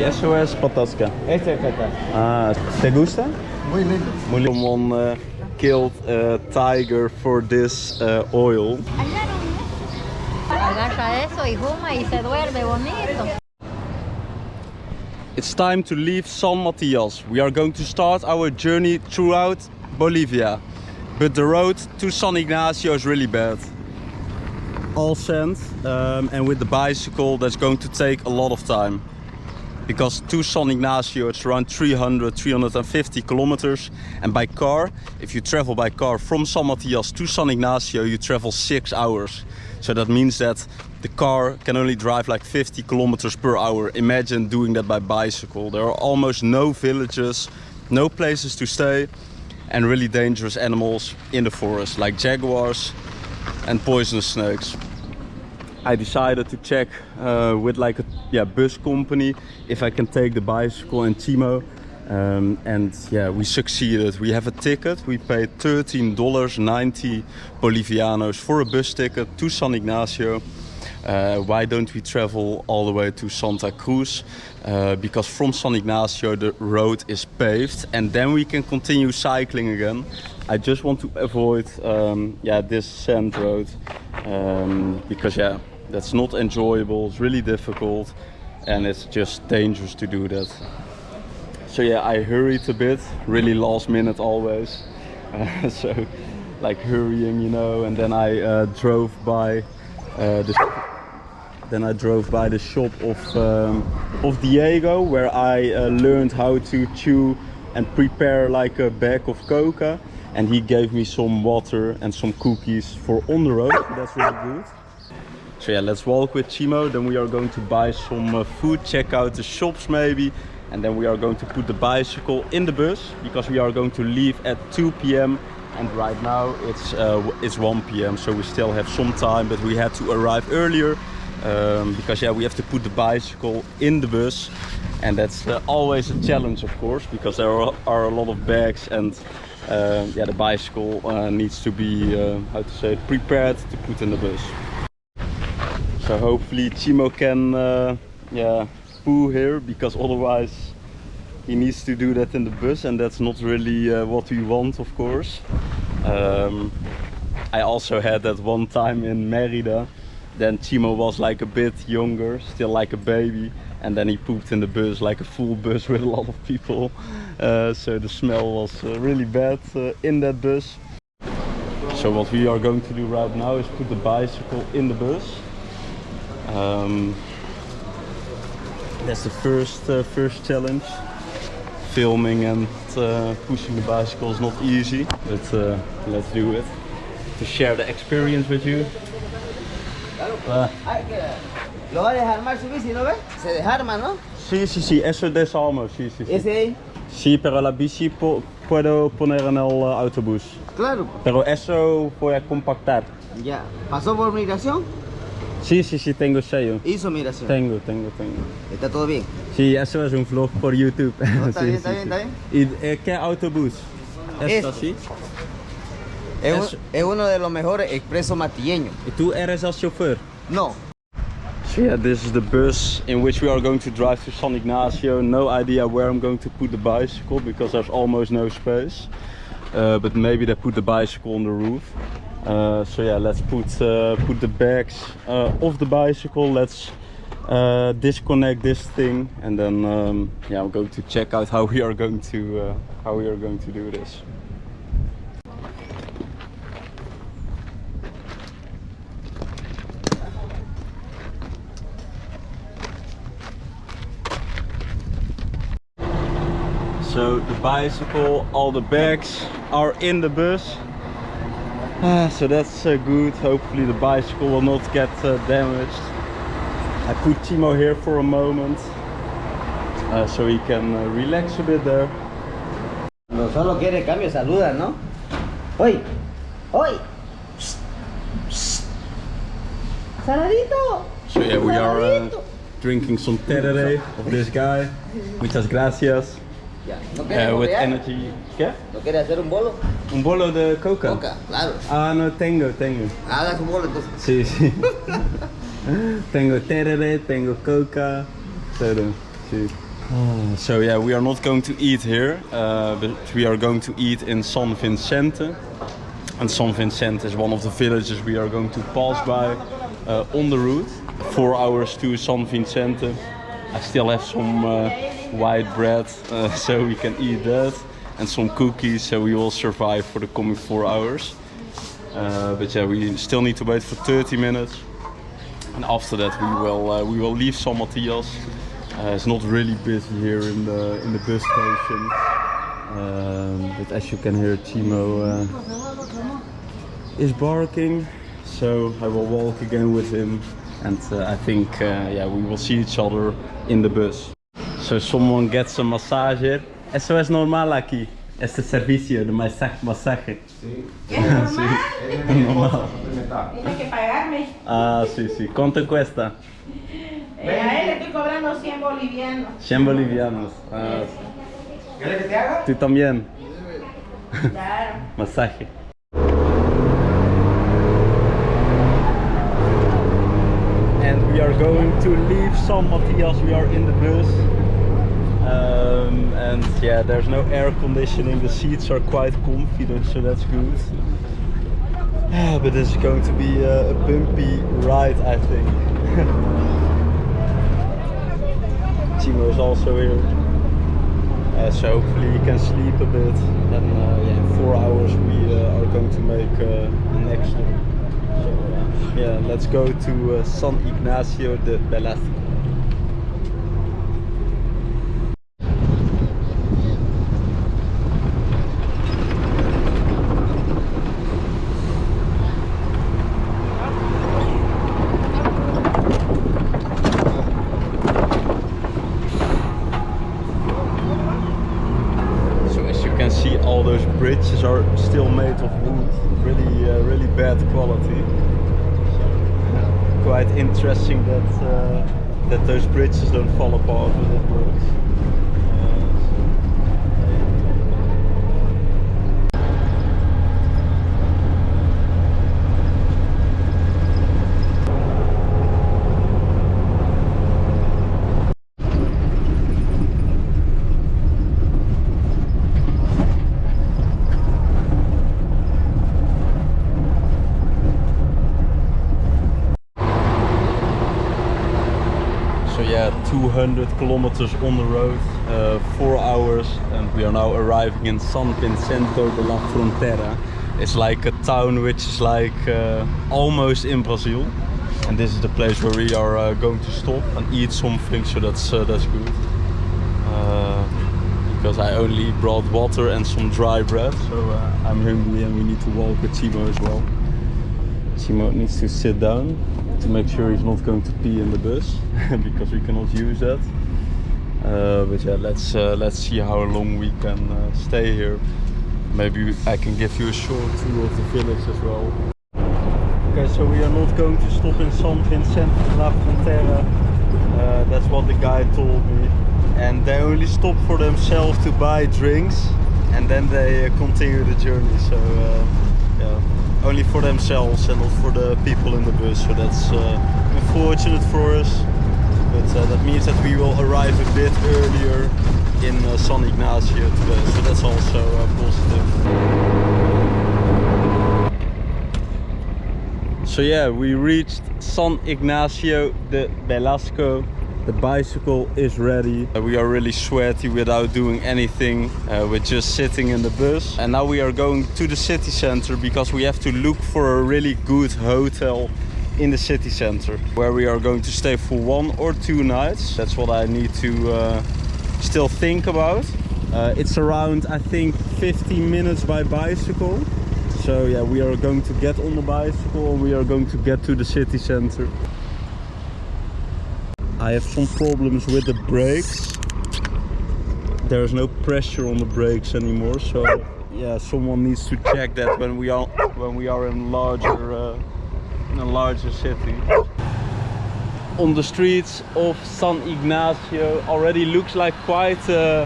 Sí, eso es patasca. Este es patas. Ah, ¿te gusta? Muy lindo. Muy lindo. Someone killed a tiger for this oil. Agarra eso y fuma y se duerme bonito. It's time to leave San Matias. We are going to start our journey throughout Bolivia. But the road to San Ignacio is really bad. All sand, and with the bicycle that's going to take a lot of time. Because to San Ignacio it's around 350 kilometers, and by car, if you travel by car from San Matias to San Ignacio, you travel 6 hours. So that means that the car can only drive like 50 kilometers per hour. Imagine doing that by bicycle. There are almost no villages, no places to stay, and really dangerous animals in the forest, like jaguars and poisonous snakes. I decided to check with like a bus company if I can take the bicycle and Chimo, and yeah, we succeeded. We have a ticket. We paid $13.90 Bolivianos for a bus ticket to San Ignacio. Why don't we travel all the way to Santa Cruz? Because from San Ignacio the road is paved, and then we can continue cycling again. I just want to avoid this sand road, because that's not enjoyable. It's really difficult, and it's just dangerous to do that. So yeah, I hurried a bit, really last minute always. So like hurrying, you know, and then I drove by the shop of Diego, where I learned how to chew and prepare like a bag of coca, and he gave me some water and some cookies for on the road. That's really good. So yeah, let's walk with Chimo. Then we are going to buy some food, check out the shops maybe, and then we are going to put the bicycle in the bus, because we are going to leave at 2 p.m. and right now it's 1 p.m. so we still have some time, but we had to arrive earlier, because we have to put the bicycle in the bus, and that's always a challenge, of course, because there are a lot of bags, and the bicycle needs to be prepared to put in the bus. So hopefully Chimo can poo here, because otherwise he needs to do that in the bus, and that's not really what we want, of course. I also had that one time in Merida. Then Chimo was like a bit younger, still like a baby, and then he pooped in the bus, like a full bus with a lot of people. So the smell was really bad in that bus. So what we are going to do right now is put the bicycle in the bus. That's the first challenge. Filming and pushing the bicycle is not easy, but let's do it to share the experience with you. Lo va a desarmar su bici, ¿no ves? Se desarma, ¿no? Sí, eso desarmo, sí. ¿Ese ahí? Sí, pero la bici puedo poner en el autobús. Claro. Pero eso voy a compactar. Ya. ¿Pasó por migración? Sí, tengo sello. ¿Hizo migración? Tengo. ¿Está todo bien? Sí, eso es un vlog por YouTube. No, está bien. ¿Y qué autobús? ¿Es así? Es uno de los mejores expresos matilleños. ¿Y tú eres el chauffeur? No. So yeah, this is the bus in which we are going to drive to San Ignacio. No idea where I'm going to put the bicycle, because there's almost no space. But maybe they put the bicycle on the roof. So yeah, let's put the bags off the bicycle. Let's disconnect this thing, and then I'm going to check out how we are going to do this. So the bicycle, all the bags are in the bus. So that's good. Hopefully the bicycle will not get damaged. I put Chimo here for a moment, so he can relax a bit there. No solo quiere cambio, saluda, ¿no? ¡Hoy! ¡Saladito! So yeah, we are drinking some tereré of this guy. Muchas gracias. ¿No with energy. ¿Qué? ¿No quiere hacer un bolo? Un bolo de coca. Coca, claro. Ah, no, tengo. Haga su bolo entonces. Sí. Tengo tereré, tengo coca, todo, sí. So yeah, we are not going to eat here, but we are going to eat in San Vicente. And San Vicente is one of the villages we are going to pass by on the route. 4 hours to San Vicente. I still have some white bread, so we can eat that. And some cookies, so we will survive for the coming 4 hours. But yeah, we still need to wait for 30 minutes. And after that we will leave San Matias. It's not really busy here in the bus station, but as you can hear, Chimo is barking, so I will walk again with him, and I think yeah, we will see each other in the bus. So someone gets a massage here. Eso es normal aquí. Este servicio de masaje. Sí. Sí. Normal. Tienes que pagarme. Ah, sí, sí. ¿Cuánto cuesta? A él le estoy cobrando 100 bolivianos. 100 bolivianos. Ah, ¿Quieres que te haga? tú también. Claro. Masaje. And we are going to leave San Matias. We are in the bus. And yeah, there's no air conditioning. The seats are quite comfy, so that's good. But this is going to be a bumpy ride, I think. Chimo is also here, so hopefully he can sleep a bit. And yeah, in 4 hours we are going to make the next stop. So yeah, let's go to San Ignacio de Velasco. All those bridges are still made of wood, really bad quality. Quite interesting that those bridges don't fall apart when it works. So yeah, 200 kilometers on the road, 4 hours, and we are now arriving in San Vicente de la Frontera. It's like a town which is like almost in Brazil, and this is the place where we are going to stop and eat something. So that's good. Because I only brought water and some dry bread, so I'm hungry, and we need to walk with Chimo as well. Chimo needs to sit down to make sure he's not going to pee in the bus because we cannot use that. But yeah, let's see how long we can stay here. Maybe I can give you a short tour of the village as well. Okay, so we are not going to stop in San Vicente de la Frontera. That's what the guy told me. And they only stop for themselves to buy drinks, and then they continue the journey. So yeah, only for themselves and not for the people in the bus. So that's unfortunate for us. But that means that we will arrive a bit earlier in San Ignacio today. So that's also positive. So yeah, we reached San Ignacio de Velasco. The bicycle is ready. We are really sweaty without doing anything. We're just sitting in the bus. And now we are going to the city center because we have to look for a really good hotel in the city center where we are going to stay for 1 or 2 nights. That's what I need to still think about. It's around, I think, 15 minutes by bicycle. So yeah, we are going to get on the bicycle. We are going to get to the city center. I have some problems with the brakes. There's no pressure on the brakes anymore, so yeah, someone needs to check that when we are in a larger city. On the streets of San Ignacio already looks like quite a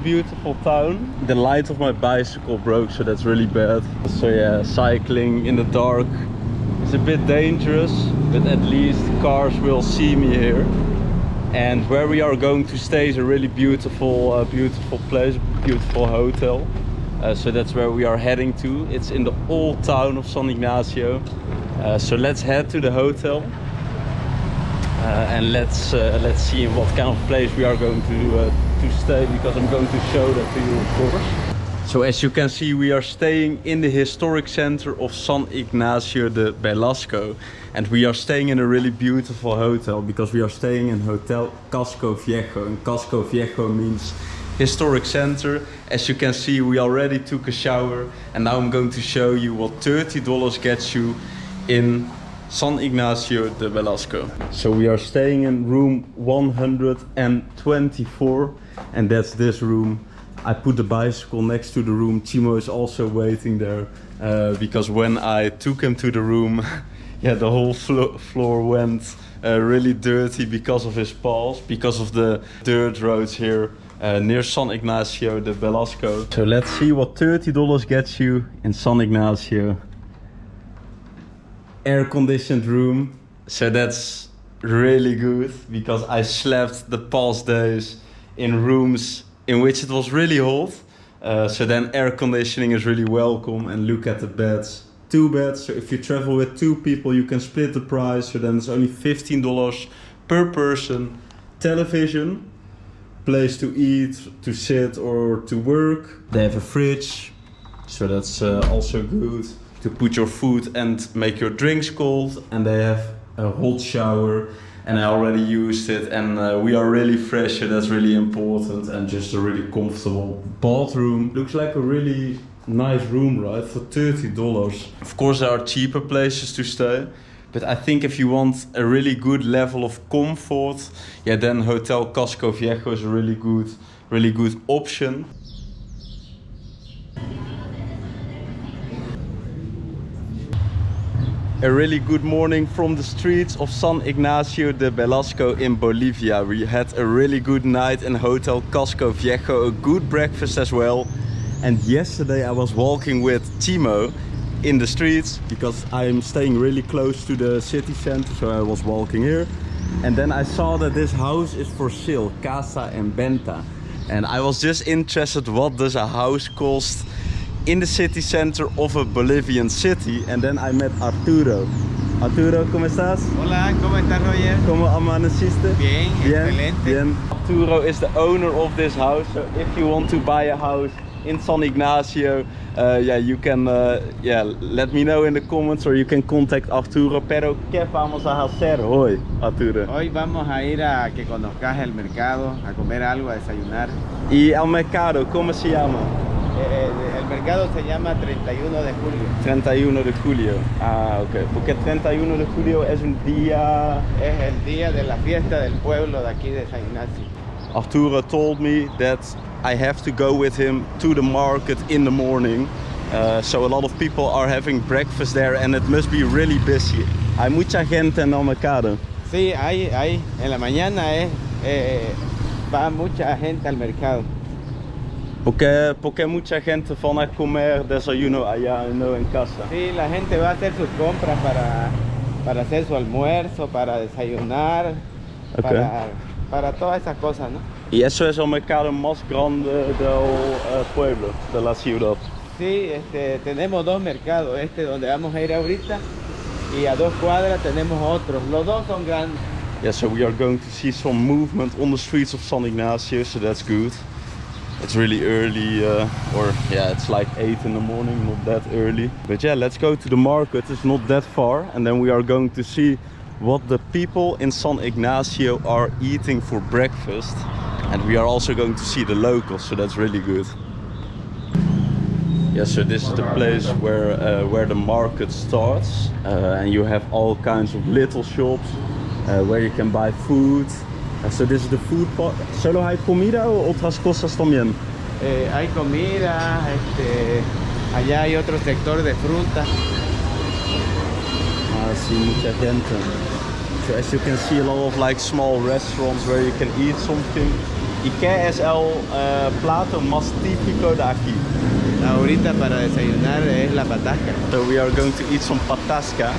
beautiful town. The light of my bicycle broke, so that's really bad. So yeah, cycling in the dark is a bit dangerous, but at least cars will see me here. And where we are going to stay is a really beautiful, beautiful place, beautiful hotel. So that's where we are heading to. It's in the old town of San Ignacio. So let's head to the hotel. And let's see in what kind of place we are going to stay, because I'm going to show that to you, of course. So as you can see, we are staying in the historic center of San Ignacio de Velasco, and we are staying in a really beautiful hotel because we are staying in Hotel Casco Viejo, and Casco Viejo means historic center. As you can see, we already took a shower, and now I'm going to show you what $30 gets you in San Ignacio de Velasco. So we are staying in room 124, and that's this room. I put the bicycle next to the room. Chimo is also waiting there because when I took him to the room, yeah, the whole floor went really dirty because of his paws, because of the dirt roads here near San Ignacio de Velasco. So let's see what $30 gets you in San Ignacio. Air-conditioned room, so that's really good because I slept the past days in rooms in which it was really hot. So then air conditioning is really welcome. And look at the beds, 2 beds. So if you travel with 2 people, you can split the price. So then it's only $15 per person. Television, place to eat, to sit or to work. They have a fridge, so that's also good to put your food and make your drinks cold. And they have a hot shower, and I already used it, and we are really fresh, so that's really important. And just a really comfortable bathroom. Looks like a really nice room, right, for $30. Of course there are cheaper places to stay, but I think if you want a really good level of comfort, yeah, then Hotel Casco Viejo is a really good option. A really good morning from the streets of San Ignacio de Velasco in Bolivia. We had a really good night in Hotel Casco Viejo, a good breakfast as well. And yesterday I was walking with Chimo in the streets because I'm staying really close to the city center, so I was walking here. And then I saw that this house is for sale, Casa en Venta. And I was just interested, what does a house cost in the city center of a Bolivian city? And then I met Arturo. Arturo, ¿cómo estás? Hola, ¿cómo estás, Roger? ¿Cómo amaneciste? Bien, excelente. Bien. Arturo is the owner of this house, so if you want to buy a house in San Ignacio, yeah, you can let me know in the comments, or you can contact Arturo. Pero ¿qué vamos a hacer hoy, Arturo? Hoy vamos a ir a que conozcas el mercado, a comer algo, a desayunar. ¿Y el mercado, cómo se llama? El mercado se llama 31 de julio. 31 de julio. Ah, ok. Porque 31 de julio es un día... Es el día de la fiesta del pueblo de aquí de San Ignacio. Arturo told me that I have to go with him to the market in the morning. So a lot of people are having breakfast there, and it must be really busy. Hay mucha gente en el mercado. Sí, hay. En la mañana va mucha gente al mercado. Porque mucha gente van a comer desayuno allá, no en casa. Sí, la gente va a hacer sus compras para hacer su almuerzo, para desayunar, Okay. para todas esas cosas, ¿no? Y eso es el mercado más grande del pueblo, de la ciudad. Sí, tenemos 2 mercados, donde vamos a ir ahorita, y a 2 cuadras tenemos otros. Los 2 son grandes. Yeah, so we are going to see some movement on the streets of San Ignacio, so that's good. It's really early, it's like 8 in the morning, not that early. But yeah, let's go to the market, it's not that far. And then we are going to see what the people in San Ignacio are eating for breakfast. And we are also going to see the locals, so that's really good. Yeah, so this is the place where the market starts. And you have all kinds of little shops where you can buy food. So this is the food part. ¿Solo hay comida o otras cosas también? Hay comida, allá hay otro sector de fruta. Ah, sí, mucha gente. So as you can see, a lot of like small restaurants where you can eat something. ¿Y qué es el plato más típico de aquí? Ahorita para desayunar es la patasca. So we are going to eat some patasca.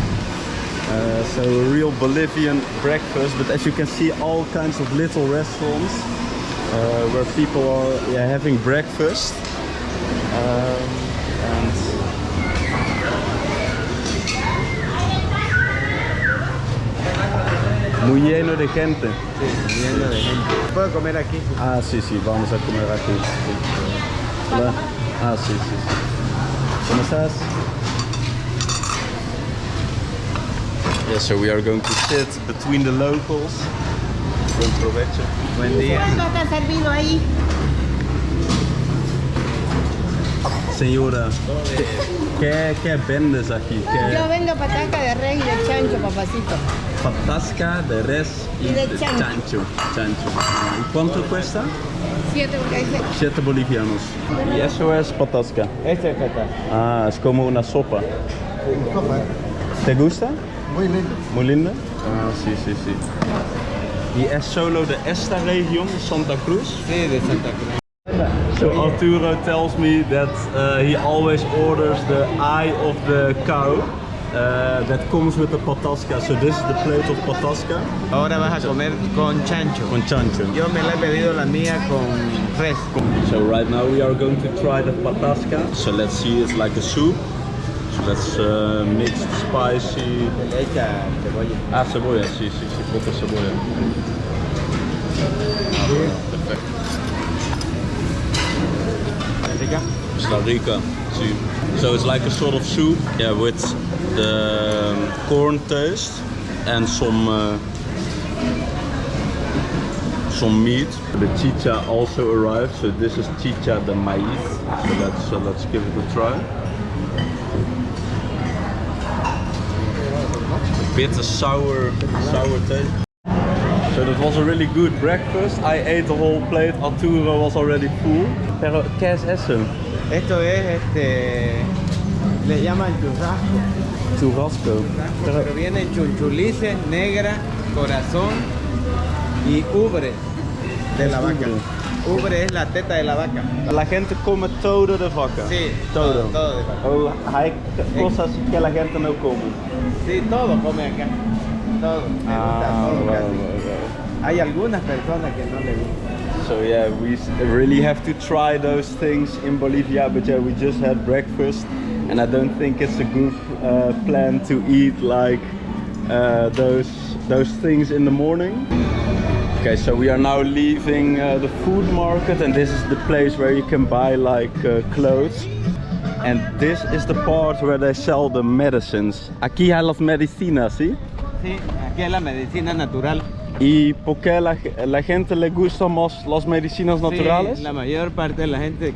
So a real Bolivian breakfast, but as you can see, all kinds of little restaurants where people are having breakfast. And muy lleno de gente. Sí, lleno de gente. ¿Puedo comer aquí? Ah, sí, sí, vamos a comer aquí. Sí. Hola. Ah, sí, sí, sí. ¿Cómo estás? Yeah, so we are going to sit between the locals. Buen provecho. Buen día. ¿Cuánto está servido ahí? Señora, ¿qué vendes aquí? Yo vendo pataca de res y de chancho, papacito. Patasca de res Y de chancho. Chancho. ¿Y cuánto cuesta? 7 bolivianos. 7 bolivianos. Y eso es patasca. Este es Cata. Ah, es como una sopa. ¿Te gusta? Muy lindo. Muy linda. Ah, sí, sí, sí. ¿Y es solo de esta región, Santa Cruz? Sí, de Santa Cruz. So Arturo tells me that he always orders the eye of the cow that comes with the patasca. So this is the plate of patasca. Ahora vas a comer con chancho. Con chancho. Yo me la he pedido la mía con res. So right now we are going to try the patasca. So let's see, it's like a soup. So let's mix spicy. Le echa cebolla. Ah, cebolla, sí, sí, sí, poco cebolla. Ah, bueno, perfecto. ¿Rica? Está rica, sí. So it's like a sort of soup, yeah, with the corn taste and some meat. The chicha also arrived, so this is chicha de maíz. So let's give it a try. A bit of sour taste. So that was a really good breakfast. I ate the whole plate. Arturo was already full. Pero ¿qué es eso? Esto es le llaman churrasco. Churrasco. Pero viene chunchulice, negra, corazón y ubre de la vaca. Ubre es la teta de la vaca. La gente come todo de vaca. Sí, todo. Todo de vaca. O hay cosas que la gente no come. Sí, todo come acá. Todo. Me gusta todo well, casi. well. Hay algunas personas que no le gustan. So yeah, we really have to try those things in Bolivia, but yeah, we just had breakfast and I don't think it's a good plan to eat like those things in the morning. Okay, so we are now leaving the food market and this is the place where you can buy like clothes. And this is the part where they sell the medicines. Aquí hay las medicinas, ¿sí? Sí, aquí es la medicina natural. ¿Y por qué la gente le gustan más las medicinas naturales? Sí, la mayor parte de la gente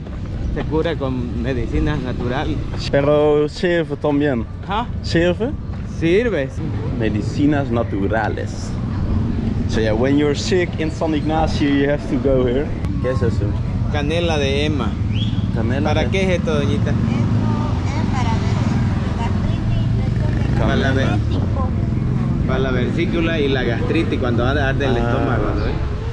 se cura con medicinas naturales. Pero sirve también. ¿Ah? Sirve? Sirve. Medicinas naturales. So yeah, when you're sick in San Ignacio, you have to go here. ¿Qué es eso? Canela de Emma. Canela. ¿Para qué es esto, doñita? Canela. Para la vesícula y la gastritis cuando arde el estómago, ¿no?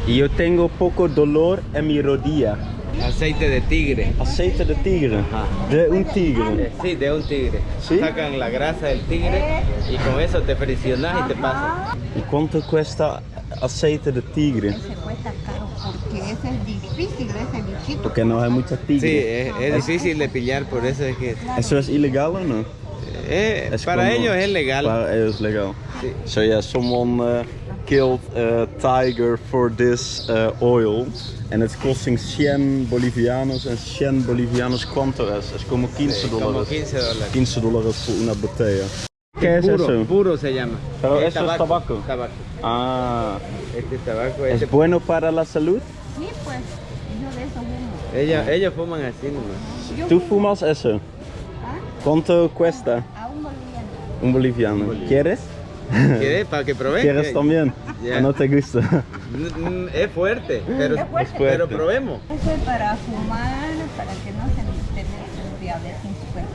Y yo tengo poco dolor en mi rodilla. Aceite de tigre. Aceite de tigre. Ajá. De un tigre. Sí, de un tigre. ¿Sí? Sacan la grasa del tigre y con eso te friccionas y te pasa. ¿Y cuánto cuesta aceite de tigre? Ese cuesta caro porque ese es difícil, ese bichito. Porque no hay mucha tigre. Sí, es difícil de pillar, por eso es que... ¿Eso es ilegal o no? Es para como- ellos es legal. Para ellos es legal. Sí. So yeah, someone killed a tiger for this oil and it's costing 100 bolivianos and 100 bolivianos ¿cuánto es? Es como 15 Como dólares. $15. 15 dólares por una botella. ¿Qué es Puro, eso? puro se llama. Pero eso es tabaco. Tabaco. Ah, Este tabaco, ¿es bueno para la salud? Sí, pues, yo de eso fumo. ellos fuman así nomás. ¿Tú fumas eso? ¿Cuánto cuesta? A un boliviano. Un boliviano. ¿Quieres? ¿Quieres? Para que pruebes. ¿Quieres también? Ya. ¿O no te gusta? Es fuerte, pero, Es fuerte. pero probemos. Eso es para fumar, para que no se tenga diabetes en su cuerpo.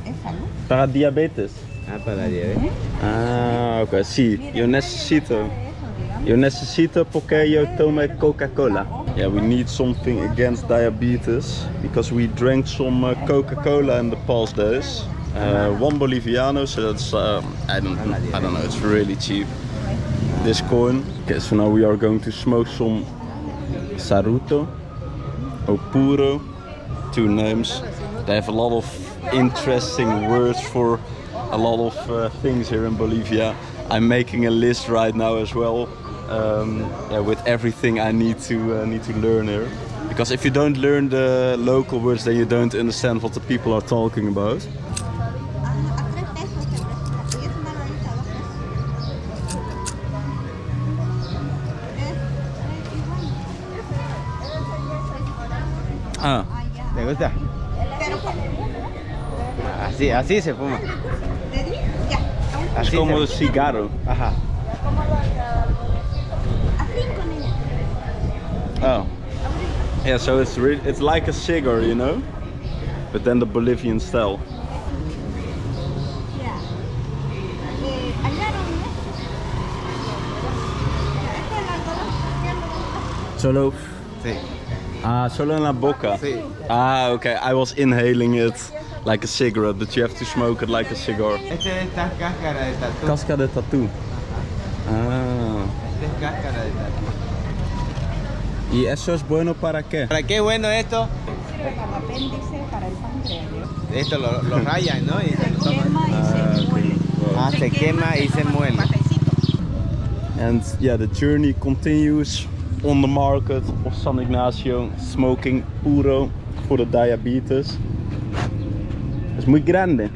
Es salud. Para diabetes. Ah, para diabetes. Ah, ok, sí, yo necesito porque yo tomé Coca-Cola. Yeah, we need something against diabetes because we drank some Coca-Cola in the past days. 1 Boliviano, so that's I don't know, it's really cheap, this coin. Okay, so now we are going to smoke some Saruto or Puro, 2 names. They have a lot of interesting words for a lot of things here in Bolivia. I'm making a list right now as well, yeah, with everything I need to learn here. Because if you don't learn the local words, then you don't understand what the people are talking about. Ah. ¿Te gusta? Así se fuma. Es como un cigarro. Ajá. Oh. Yeah, so it's like a cigar, you know? But then the Bolivian style. Solo? Sí. Ah, solo en la boca? Sí. Ah, okay. I was inhaling it like a cigarette, but you have to smoke it like a cigar. Esta es cáscara de tatú. Casca de tatú. Ah. Esta es cáscara de tatú. ¿Y eso es bueno para qué? ¿Para qué es bueno esto? Para el apéndice, para el páncreas. Esto lo rayan, ¿no? Y se lo Se toman. quema y se muele. Ah, se quema y se muele. And yeah, the journey continues on the market of San Ignacio, smoking puro for the diabetes. Es muy grande.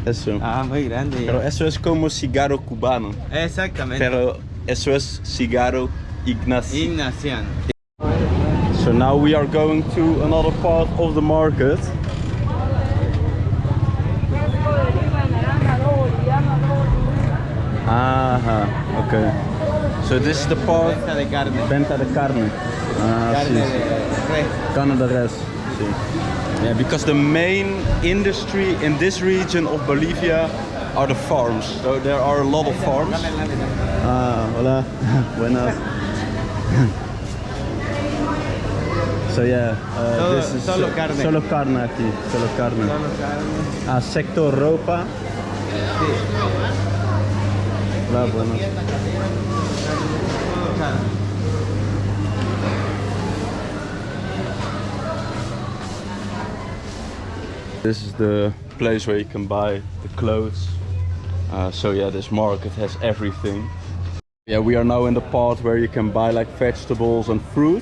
Eso. Ah, muy grande. Pero eso es como cigarro cubano. Exactamente. Pero eso es cigarro ignaciano. Ignaciano. So now we are going to another part of the market. Aha, okay. So this is the part. Venta de carne. Venta de carne. Ah, Carne sí. de res. Carne de res. Sí. Yeah, because the main industry in this region of Bolivia are the farms. So there are a lot of farms. Ah, hola. Buenas. So yeah, this is solo carne. Solo carne aquí, solo carne. Solo carne. Ah, sector ropa. Sí. Hola, buenas. Solo carne. This is the place where you can buy the clothes. So yeah, this market has everything. Yeah, we are now in the part where you can buy like vegetables and fruit.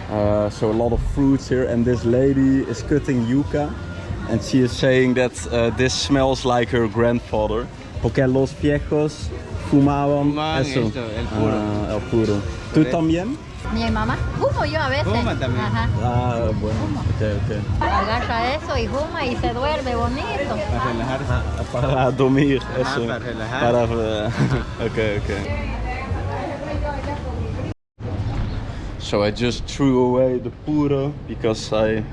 So a lot of fruits here, and this lady is cutting yuca, and she is saying that this smells like her grandfather. Porque los viejos fumaban eso. Esto, el puro. Ah, el puro. ¿Tú también? Mi mamá fumo yo a veces. Fuma también. Ajá. Ah, bueno. Okay. Agarra eso y fuma y se duerme bonito. Para relajarse. Para dormir, Ajá, eso. para relajar. Para, okay. So I just threw away the puro because I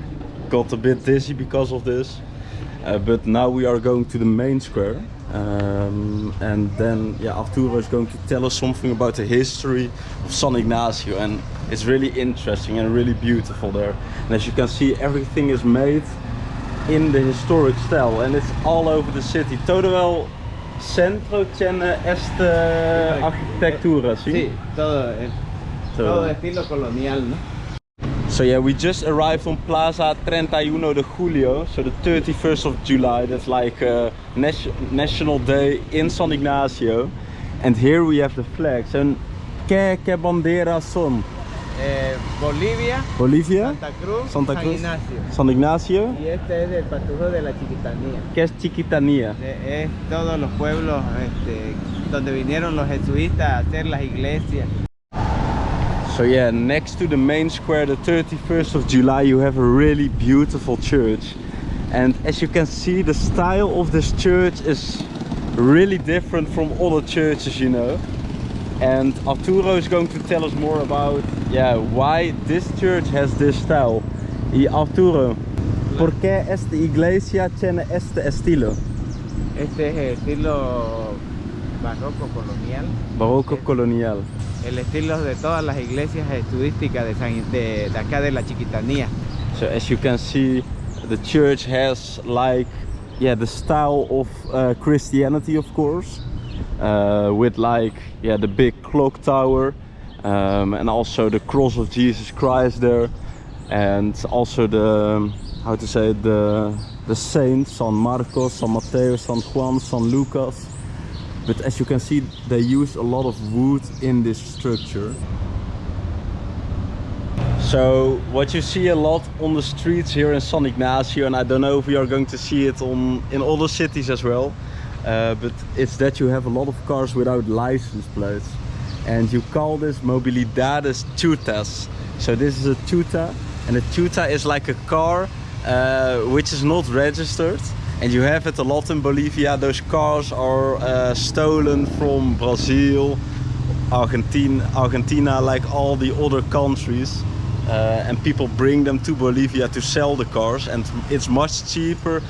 got a bit dizzy because of this. But now we are going to the main square. And then yeah, Arturo is going to tell us something about the history of San Ignacio, and it's really interesting and really beautiful there. And as you can see, everything is made in the historic style, and it's all over the city. Todo el centro tiene esta arquitectura, ¿sí? Sí, todo estilo colonial, ¿no? So yeah, we just arrived on Plaza 31 de Julio, so the 31st of July. That's like a national day in San Ignacio. And here we have the flags. And ¿qué banderas son? Bolivia, Santa Cruz, San Ignacio. San Ignacio. Y este es el patujo de la Chiquitanía. ¿Qué es Chiquitanía? Es todos los pueblos donde vinieron los jesuitas a hacer las iglesias. So yeah, next to the main square, the 31st of July, you have a really beautiful church. And as you can see, the style of this church is really different from other churches, you know. And Arturo is going to tell us more about why this church has this style. Y Arturo, ¿por qué esta iglesia tiene este estilo? Este es el estilo barroco colonial. Barroco colonial. El estilo de todas las iglesias jesuísticas de acá de la Chiquitanía. So as you can see, the church has like yeah, the style of Christianity, of course, with like, yeah, the big clock tower, and also the cross of Jesus Christ there, and also the, how to say it, the saints, San Marcos, San Matias, San Juan, San Lucas. But as you can see, they use a lot of wood in this structure. So what you see a lot on the streets here in San Ignacio, and I don't know if we are going to see it in other cities as well, but it's that you have a lot of cars without license plates, and you call this mobilidades tutas. So this is a tuta, and a tuta is like a car which is not registered. And you have it a lot in Bolivia. Those cars are stolen from Brazil, Argentina, like all the other countries. And people bring them to Bolivia to sell the cars. And it's much cheaper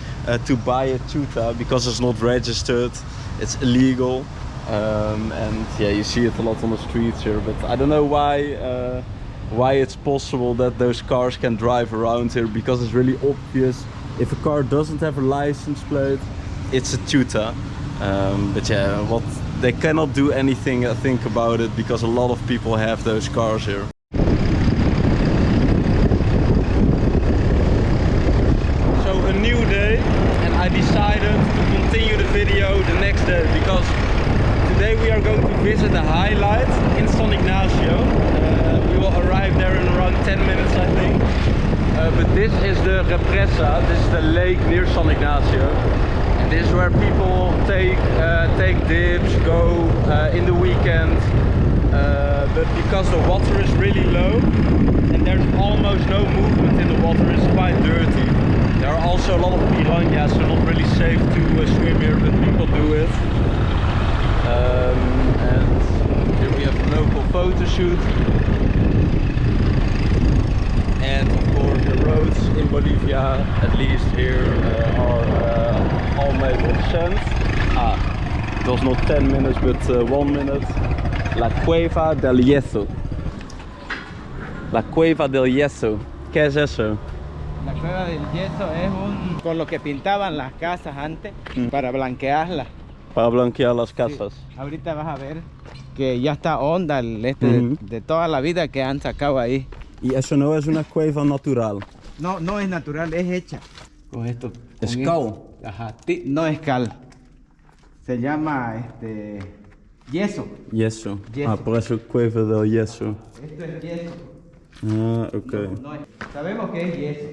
to buy a tuta because it's not registered, it's illegal. And yeah, you see it a lot on the streets here. But I don't know why it's possible that those cars can drive around here, because it's really obvious. If a car doesn't have a license plate, it's a tuta. But yeah, they cannot do anything, I think, about it, because a lot of people have those cars here. So a new day, and I decided to continue the video the next day, because today we are going to visit a highlight in San Ignacio. We will arrive there in around 10 minutes, I think. But this is the represa, this is the lake near San Ignacio, and this is where people take dips, go in the weekend, but because the water is really low and there's almost no movement in the water, it's quite dirty. There are also a lot of piranhas, so not really safe to swim here, but people do it. And here we have a local photo shoot. And of course the roads in Bolivia, at least here, are all made of sand. It was not 10 minutes but 1 minute. La Cueva del Yeso. La Cueva del Yeso. ¿Qué es eso? La cueva del yeso es con lo que pintaban las casas antes para blanquearlas. Para blanquear las casas. Sí. Ahorita vas a ver que ya está honda de toda la vida que han sacado ahí. Y eso no es una cueva natural. No, no es natural, es hecha. Con esto. ¿Es cal? Ajá, no es cal. Se llama yeso. Yeso. Por eso Cueva del Yeso. Esto es yeso. Ok. No es, sabemos que es yeso,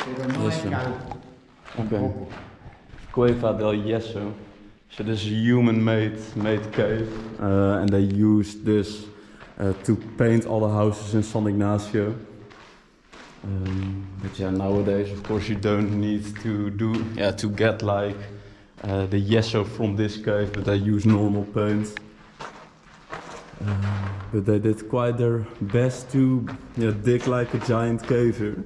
pero no es cal. Okay. Cueva del Yeso. So this is a human-made cave, and they used this to paint all the houses in San Ignacio. But yeah, nowadays, of course, you don't need to get like the yeso from this cave, but they use normal paint. But they did quite their best to dig like a giant cave here.